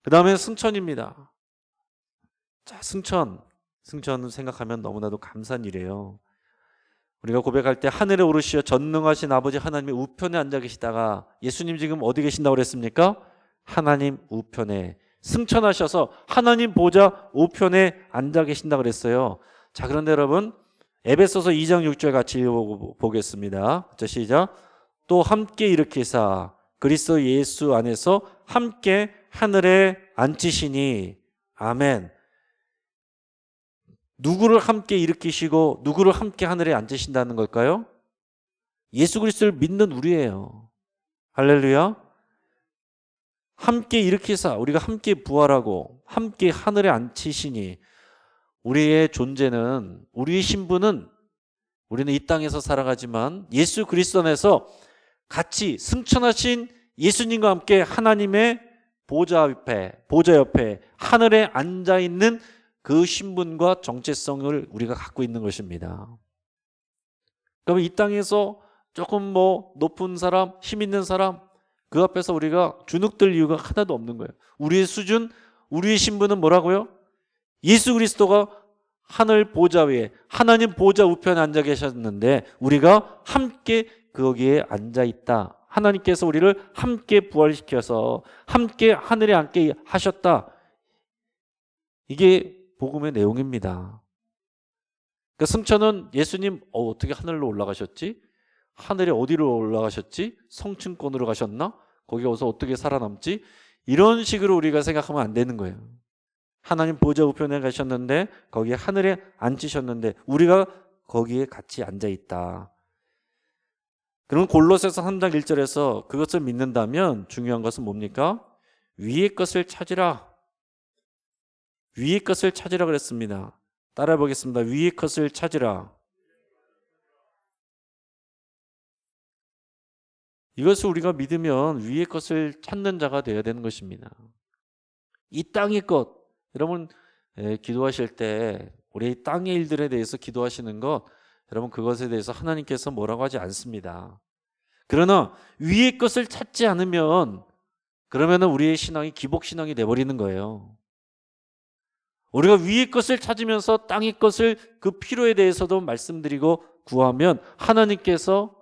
그 다음에 승천입니다. 자, 승천은 생각하면 너무나도 감사한 일이에요. 우리가 고백할 때 하늘에 오르시어 전능하신 아버지 하나님의 우편에 앉아 계시다가 예수님 지금 어디 계신다고 그랬습니까? 하나님 우편에 승천하셔서 하나님 보좌 우편에 앉아 계신다고 그랬어요. 자, 그런데 여러분 에베소서 2장 6절 같이 읽어보겠습니다. 자, 시작. 또 함께 일으키사 그리스도 예수 안에서 함께 하늘에 앉히시니. 아멘. 누구를 함께 일으키시고 누구를 함께 하늘에 앉으신다는 걸까요? 예수 그리스도를 믿는 우리예요. 할렐루야. 함께 일으키사 우리가 함께 부활하고 함께 하늘에 앉히시니. 우리의 존재는, 우리의 신분은, 우리는 이 땅에서 살아가지만 예수 그리스도 안에서 같이 승천하신 예수님과 함께 하나님의 보좌 옆에 하늘에 앉아있는 그 신분과 정체성을 우리가 갖고 있는 것입니다. 그러면 이 땅에서 조금 높은 사람, 힘 있는 사람, 그 앞에서 우리가 주눅들 이유가 하나도 없는 거예요. 우리의 수준, 우리의 신분은 뭐라고요? 예수 그리스도가 하늘 보좌 위에, 하나님 보좌 우편에 앉아 계셨는데 우리가 함께 거기에 앉아 있다. 하나님께서 우리를 함께 부활시켜서 함께 하늘에 앉게 하셨다. 이게 복음의 내용입니다. 그러니까 승천은 예수님 어떻게 하늘로 올라가셨지? 하늘에 어디로 올라가셨지? 성층권으로 가셨나? 거기 와서 어떻게 살아남지? 이런 식으로 우리가 생각하면 안 되는 거예요. 하나님 보좌 우편에 가셨는데 거기에 하늘에 앉으셨는데 우리가 거기에 같이 앉아 있다. 그럼 골로새서 3장 1절에서 그것을 믿는다면 중요한 것은 뭡니까? 위의 것을 찾으라. 위의 것을 찾으라 그랬습니다. 따라해 보겠습니다. 위의 것을 찾으라. 이것을 우리가 믿으면 위의 것을 찾는 자가 되어야 되는 것입니다. 이 땅의 것, 여러분 기도하실 때 우리 땅의 일들에 대해서 기도하시는 것, 여러분 그것에 대해서 하나님께서 뭐라고 하지 않습니다. 그러나 위의 것을 찾지 않으면 그러면은 우리의 신앙이 기복신앙이 돼버리는 거예요. 우리가 위의 것을 찾으면서 땅의 것을 그 필요에 대해서도 말씀드리고 구하면 하나님께서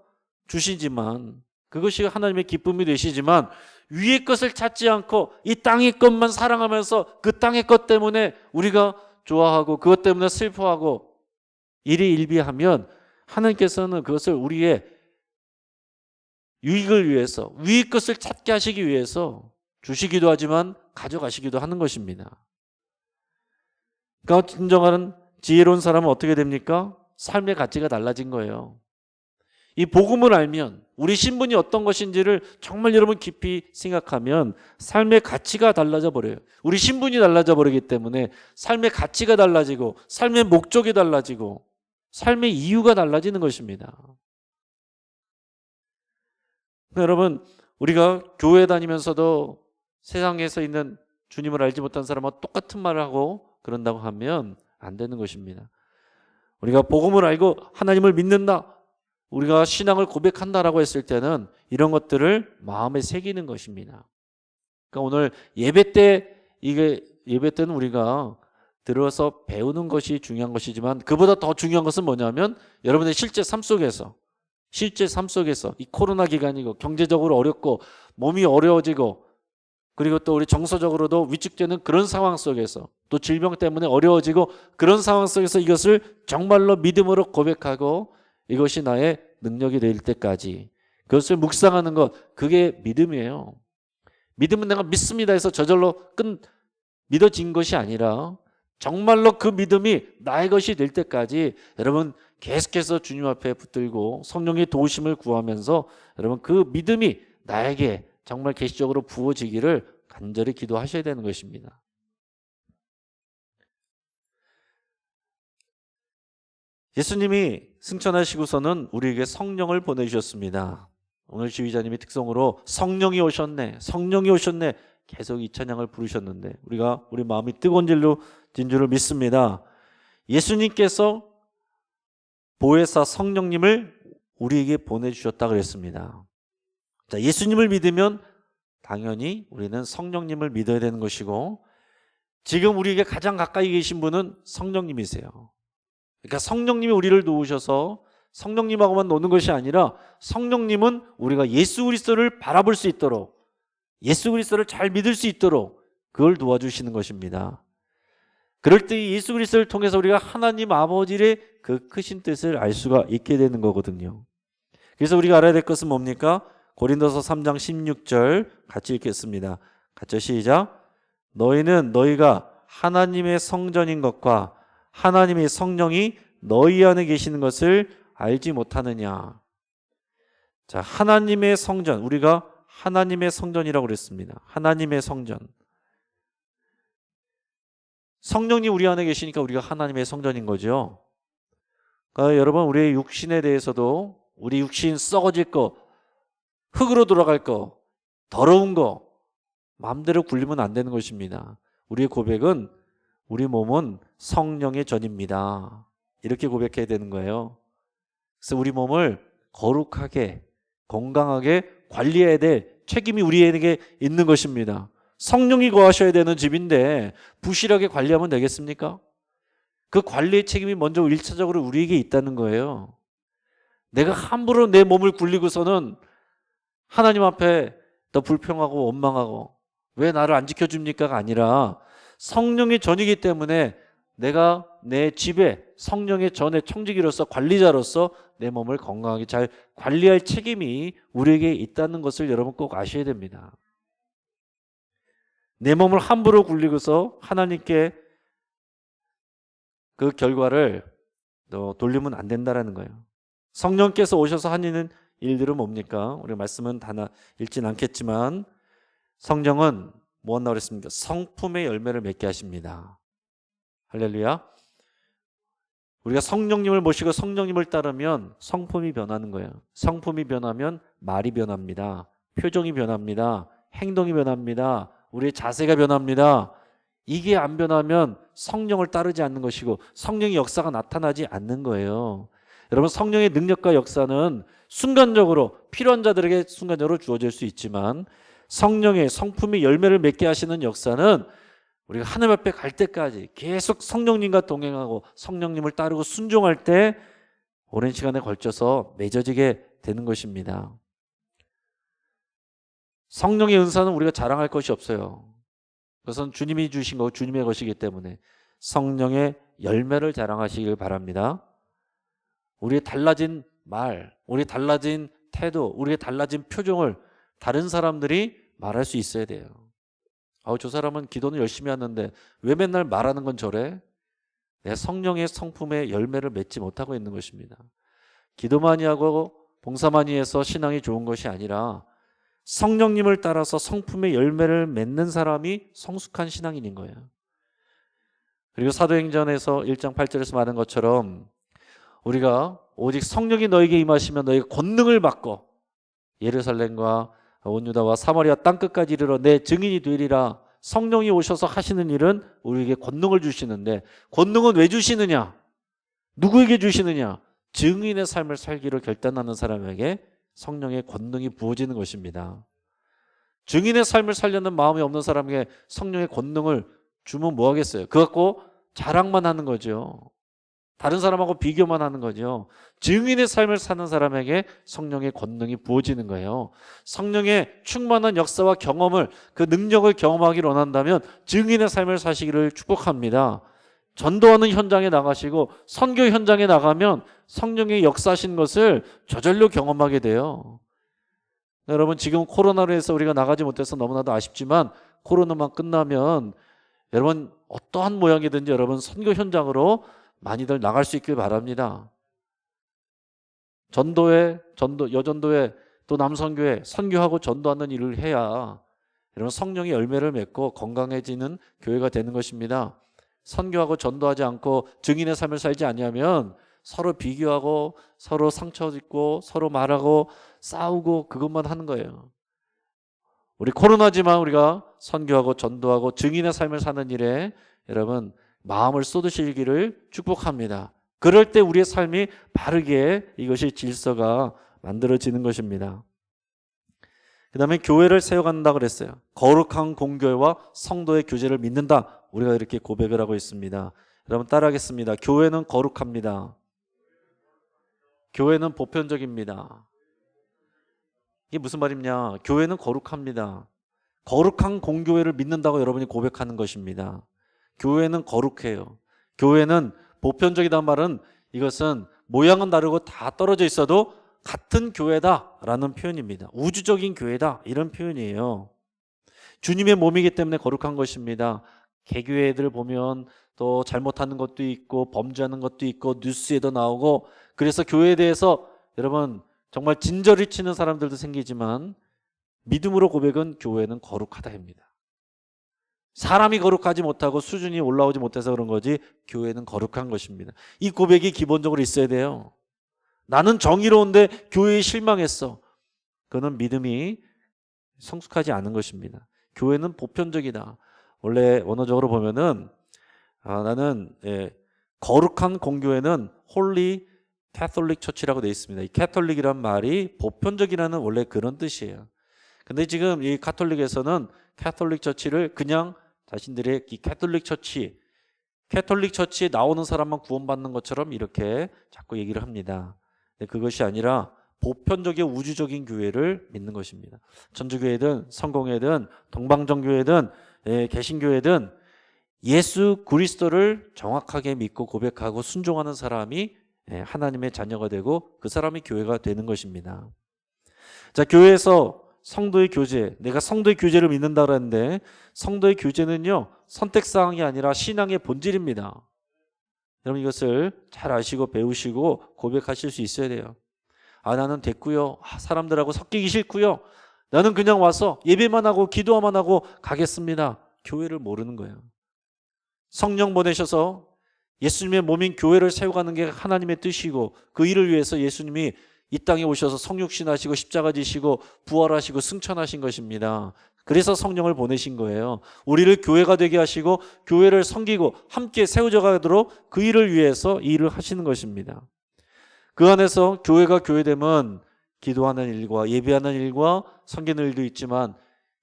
주시지만 그것이 하나님의 기쁨이 되시지만 위의 것을 찾지 않고 이 땅의 것만 사랑하면서 그 땅의 것 때문에 우리가 좋아하고 그것 때문에 슬퍼하고 일희일비하면 하나님께서는 그것을 우리의 유익을 위해서 위의 것을 찾게 하시기 위해서 주시기도 하지만 가져가시기도 하는 것입니다. 그러니까 진정한 지혜로운 사람은 어떻게 됩니까? 삶의 가치가 달라진 거예요. 이 복음을 알면 우리 신분이 어떤 것인지를 정말 여러분 깊이 생각하면 삶의 가치가 달라져 버려요. 우리 신분이 달라져 버리기 때문에 삶의 가치가 달라지고 삶의 목적이 달라지고 삶의 이유가 달라지는 것입니다. 여러분 우리가 교회 다니면서도 세상에서 있는 주님을 알지 못한 사람과 똑같은 말을 하고 그런다고 하면 안 되는 것입니다. 우리가 복음을 알고 하나님을 믿는다, 우리가 신앙을 고백한다라고 했을 때는 이런 것들을 마음에 새기는 것입니다. 그러니까 오늘 예배 때는 우리가 들어서 배우는 것이 중요한 것이지만 그보다 더 중요한 것은 뭐냐면 여러분의 실제 삶 속에서 이 코로나 기간이고 경제적으로 어렵고 몸이 어려워지고 그리고 또 우리 정서적으로도 위축되는 그런 상황 속에서 또 질병 때문에 어려워지고 그런 상황 속에서 이것을 정말로 믿음으로 고백하고 이것이 나의 능력이 될 때까지 그것을 묵상하는 것, 그게 믿음이에요. 믿음은 내가 믿습니다 해서 저절로 믿어진 것이 아니라 정말로 그 믿음이 나의 것이 될 때까지 여러분 계속해서 주님 앞에 붙들고 성령의 도우심을 구하면서 여러분 그 믿음이 나에게 정말 계시적으로 부어지기를 간절히 기도하셔야 되는 것입니다. 예수님이 승천하시고서는 우리에게 성령을 보내주셨습니다. 오늘 지휘자님이 특성으로 성령이 오셨네 계속 이 찬양을 부르셨는데 우리 마음이 뜨거운 진 줄을 믿습니다. 예수님께서 보혜사 성령님을 우리에게 보내주셨다 그랬습니다. 자, 예수님을 믿으면 당연히 우리는 성령님을 믿어야 되는 것이고 지금 우리에게 가장 가까이 계신 분은 성령님이세요. 그러니까 성령님이 우리를 도우셔서 성령님하고만 노는 것이 아니라 성령님은 우리가 예수 그리스도를 바라볼 수 있도록 예수 그리스도를 잘 믿을 수 있도록 그걸 도와주시는 것입니다. 그럴 때 예수 그리스도를 통해서 우리가 하나님 아버지의 그 크신 뜻을 알 수가 있게 되는 거거든요. 그래서 우리가 알아야 될 것은 뭡니까? 고린도서 3장 16절 같이 읽겠습니다. 같이 시작. 너희는 너희가 하나님의 성전인 것과 하나님의 성령이 너희 안에 계시는 것을 알지 못하느냐. 자, 하나님의 성전, 우리가 하나님의 성전이라고 그랬습니다. 하나님의 성전. 성령님 우리 안에 계시니까 우리가 하나님의 성전인 거죠. 그러니까 여러분, 우리의 육신에 대해서도 우리 육신 썩어질 거, 흙으로 돌아갈 거, 더러운 거 마음대로 굴리면 안 되는 것입니다. 우리의 고백은 우리 몸은 성령의 전입니다. 이렇게 고백해야 되는 거예요. 그래서 우리 몸을 거룩하게 건강하게 관리해야 될 책임이 우리에게 있는 것입니다. 성령이 거하셔야 되는 집인데 부실하게 관리하면 되겠습니까? 그 관리의 책임이 먼저 1차적으로 우리에게 있다는 거예요. 내가 함부로 내 몸을 굴리고서는 하나님 앞에 더 불평하고 원망하고 왜 나를 안 지켜줍니까가 아니라 성령의 전이기 때문에 내가 내 집에 성령의 전의 청지기로서 관리자로서 내 몸을 건강하게 잘 관리할 책임이 우리에게 있다는 것을 여러분 꼭 아셔야 됩니다. 내 몸을 함부로 굴리고서 하나님께 그 결과를 돌리면 안 된다는 거예요. 성령께서 오셔서 하시는 일들은 뭡니까? 우리 말씀은 다 읽진 않겠지만 성령은 무엇 나오랬습니까? 성품의 열매를 맺게 하십니다. 할렐루야. 우리가 성령님을 모시고 성령님을 따르면 성품이 변하는 거예요. 성품이 변하면 말이 변합니다. 표정이 변합니다. 행동이 변합니다. 우리의 자세가 변합니다. 이게 안 변하면 성령을 따르지 않는 것이고 성령의 역사가 나타나지 않는 거예요. 여러분, 성령의 능력과 역사는 순간적으로 필요한 자들에게 순간적으로 주어질 수 있지만 성령의 성품의 열매를 맺게 하시는 역사는 우리가 하나님 앞에 갈 때까지 계속 성령님과 동행하고 성령님을 따르고 순종할 때 오랜 시간에 걸쳐서 맺어지게 되는 것입니다. 성령의 은사는 우리가 자랑할 것이 없어요. 그것은 주님이 주신 거고 주님의 것이기 때문에 성령의 열매를 자랑하시길 바랍니다. 우리의 달라진 말, 우리의 달라진 태도, 우리의 달라진 표정을 다른 사람들이 말할 수 있어야 돼요. 저 사람은 기도는 열심히 하는데 왜 맨날 말하는 건 저래? 내 성령의 성품의 열매를 맺지 못하고 있는 것입니다. 기도 많이 하고 봉사 많이 해서 신앙이 좋은 것이 아니라 성령님을 따라서 성품의 열매를 맺는 사람이 성숙한 신앙인인 거예요. 그리고 사도행전에서 1장 8절에서 말한 것처럼 우리가 오직 성령이 너에게 임하시면 너희가 권능을 받고 예루살렘과 온 유다와 사마리아 땅끝까지 이르러 내 증인이 되리라. 성령이 오셔서 하시는 일은 우리에게 권능을 주시는데 권능은 왜 주시느냐? 누구에게 주시느냐? 증인의 삶을 살기를 결단하는 사람에게 성령의 권능이 부어지는 것입니다. 증인의 삶을 살려는 마음이 없는 사람에게 성령의 권능을 주면 뭐 하겠어요? 그거 갖고 자랑만 하는 거죠. 다른 사람하고 비교만 하는 거죠. 증인의 삶을 사는 사람에게 성령의 권능이 부어지는 거예요. 성령의 충만한 역사와 경험을, 그 능력을 경험하기를 원한다면 증인의 삶을 사시기를 축복합니다. 전도하는 현장에 나가시고 선교 현장에 나가면 성령의 역사하신 것을 저절로 경험하게 돼요. 여러분, 지금 코로나로 해서 우리가 나가지 못해서 너무나도 아쉽지만 코로나만 끝나면 여러분 어떠한 모양이든지 여러분 선교 현장으로 많이들 나갈 수 있길 바랍니다. 여전도회 또 남선교회 선교하고 전도하는 일을 해야 여러분 성령의 열매를 맺고 건강해지는 교회가 되는 것입니다. 선교하고 전도하지 않고 증인의 삶을 살지 않으면 서로 비교하고 서로 상처 입고 서로 말하고 싸우고 그것만 하는 거예요. 우리 코로나지만 우리가 선교하고 전도하고 증인의 삶을 사는 일에 여러분 마음을 쏟으시기를 축복합니다. 그럴 때 우리의 삶이 바르게 이것이 질서가 만들어지는 것입니다. 그 다음에 교회를 세워간다 그랬어요. 거룩한 공교회와 성도의 교제를 믿는다. 우리가 이렇게 고백을 하고 있습니다. 여러분 따라하겠습니다. 교회는 거룩합니다. 교회는 보편적입니다. 이게 무슨 말이냐? 교회는 거룩합니다. 거룩한 공교회를 믿는다고 여러분이 고백하는 것입니다. 교회는 거룩해요. 교회는 보편적이란 말은 이것은 모양은 다르고 다 떨어져 있어도 같은 교회다라는 표현입니다. 우주적인 교회다 이런 표현이에요. 주님의 몸이기 때문에 거룩한 것입니다. 개교회들 보면 또 잘못하는 것도 있고 범죄하는 것도 있고 뉴스에도 나오고, 그래서 교회에 대해서 여러분 정말 진저리 치는 사람들도 생기지만 믿음으로 고백은 교회는 거룩하다 합니다. 사람이 거룩하지 못하고 수준이 올라오지 못해서 그런 거지 교회는 거룩한 것입니다. 이 고백이 기본적으로 있어야 돼요. 나는 정의로운데 교회에 실망했어. 그거는 믿음이 성숙하지 않은 것입니다. 교회는 보편적이다. 원래 원어적으로 보면은 나는 거룩한 공교회는 홀리 캐톨릭 처치라고 되어 있습니다. 이 캐톨릭이란 말이 보편적이라는 원래 그런 뜻이에요. 근데 지금 이 카톨릭에서는 캐톨릭 처치를 그냥 자신들의 이 캐톨릭 처치에 나오는 사람만 구원받는 것처럼 이렇게 자꾸 얘기를 합니다. 근데 그것이 아니라 보편적인 우주적인 교회를 믿는 것입니다. 천주교회든 성공회든 동방정교회든 개신교회든 예수 그리스도를 정확하게 믿고 고백하고 순종하는 사람이 하나님의 자녀가 되고 그 사람이 교회가 되는 것입니다. 자, 교회에서 성도의 교제, 내가 성도의 교제를 믿는다 그랬는데 성도의 교제는요 선택사항이 아니라 신앙의 본질입니다. 여러분 이것을 잘 아시고 배우시고 고백하실 수 있어야 돼요. 나는 됐고요. 사람들하고 섞이기 싫고요. 나는 그냥 와서 예배만 하고 기도만 하고 가겠습니다. 교회를 모르는 거예요. 성령 보내셔서 예수님의 몸인 교회를 세워가는 게 하나님의 뜻이고, 그 일을 위해서 예수님이 이 땅에 오셔서 성육신 하시고 십자가 지시고 부활하시고 승천하신 것입니다. 그래서 성령을 보내신 거예요. 우리를 교회가 되게 하시고 교회를 섬기고 함께 세워져 가도록 그 일을 위해서 이 일을 하시는 것입니다. 그 안에서 교회가 교회되면 기도하는 일과 예배하는 일과 섬기는 일도 있지만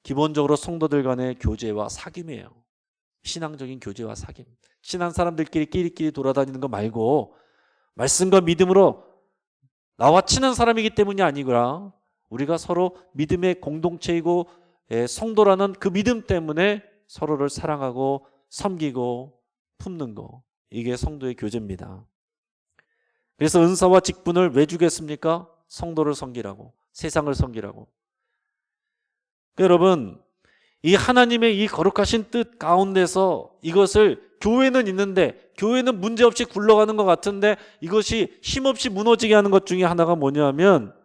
기본적으로 성도들 간의 교제와 사귐이에요. 신앙적인 교제와 사귐. 친한 사람들끼리 끼리끼리 돌아다니는 거 말고 말씀과 믿음으로 나와 친한 사람이기 때문이 아니라 우리가 서로 믿음의 공동체이고 성도라는 그 믿음 때문에 서로를 사랑하고 섬기고 품는 거, 이게 성도의 교제입니다. 그래서 은사와 직분을 왜 주겠습니까? 성도를 섬기라고, 세상을 섬기라고. 여러분, 이 하나님의 이 거룩하신 뜻 가운데서 이것을 교회는 있는데 교회는 문제없이 굴러가는 것 같은데 이것이 힘없이 무너지게 하는 것 중에 하나가 뭐냐면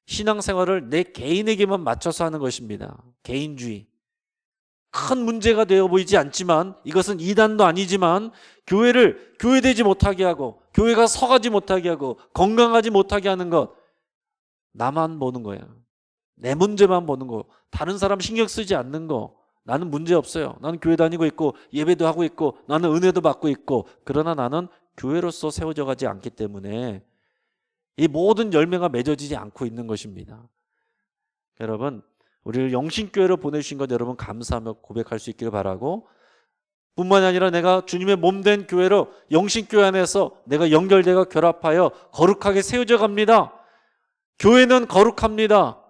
신앙생활을 내 개인에게만 맞춰서 하는 것입니다. 개인주의. 큰 문제가 되어 보이지 않지만 이것은 이단도 아니지만 교회를 교회되지 못하게 하고 교회가 서가지 못하게 하고 건강하지 못하게 하는 것, 나만 보는 거야. 내 문제만 보는 거, 다른 사람 신경 쓰지 않는 거. 나는 문제 없어요. 나는 교회 다니고 있고 예배도 하고 있고 나는 은혜도 받고 있고, 그러나 나는 교회로서 세워져 가지 않기 때문에 이 모든 열매가 맺어지지 않고 있는 것입니다. 여러분, 우리를 영신교회로 보내주신 것 여러분 감사하며 고백할 수 있기를 바라고, 뿐만이 아니라 내가 주님의 몸된 교회로 영신교회 안에서 내가 연결되어 결합하여 거룩하게 세워져 갑니다. 교회는 거룩합니다.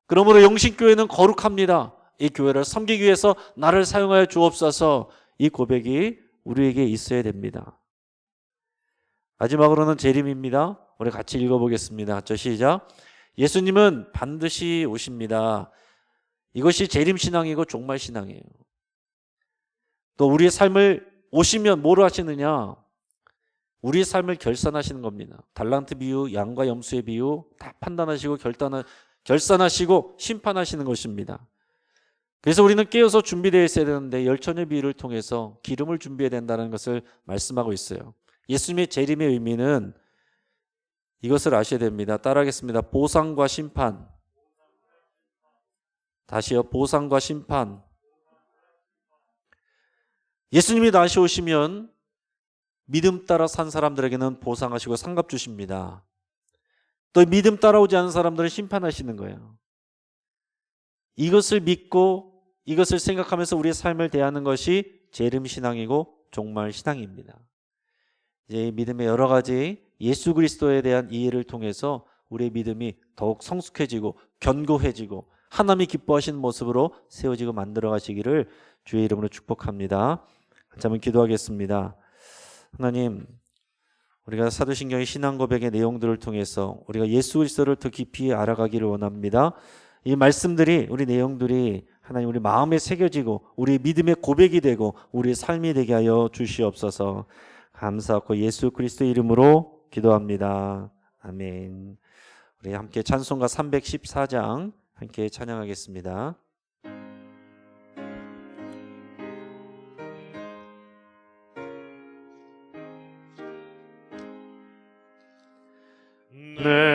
그러므로 영신교회는 거룩합니다. 이 교회를 섬기기 위해서 나를 사용하여 주옵소서. 이 고백이 우리에게 있어야 됩니다. 마지막으로는 재림입니다. 우리 같이 읽어보겠습니다. 시작. 예수님은 반드시 오십니다. 이것이 재림신앙이고 종말신앙이에요. 또 우리의 삶을 오시면 뭐로 하시느냐? 우리의 삶을 결산하시는 겁니다. 달란트 비유, 양과 염소의 비유 다 판단하시고 결산하시고 심판하시는 것입니다. 그래서 우리는 깨어서 준비되어 있어야 되는데 열처녀 비유를 통해서 기름을 준비해야 된다는 것을 말씀하고 있어요. 예수님의 재림의 의미는 이것을 아셔야 됩니다. 따라하겠습니다. 보상과 심판. 다시요. 보상과 심판. 예수님이 다시 오시면 믿음 따라 산 사람들에게는 보상하시고 상급 주십니다. 또 믿음 따라오지 않은 사람들은 심판하시는 거예요. 이것을 믿고 이것을 생각하면서 우리의 삶을 대하는 것이 재림신앙이고 종말신앙입니다. 이제 믿음의 여러 가지 예수 그리스도에 대한 이해를 통해서 우리의 믿음이 더욱 성숙해지고 견고해지고 하나님이 기뻐하시는 모습으로 세워지고 만들어 가시기를 주의 이름으로 축복합니다. 같이 한번 기도하겠습니다. 하나님, 우리가 사도신경의 신앙 고백의 내용들을 통해서 우리가 예수 그리스도를 더 깊이 알아가기를 원합니다. 이 말씀들이, 우리 내용들이 하나님 우리 마음에 새겨지고 우리 믿음의 고백이 되고 우리의 삶이 되게 하여 주시옵소서. 감사하고 예수 그리스도의 이름으로 기도합니다. 아멘. 우리 함께 찬송가 314장 함께 찬양하겠습니다. 내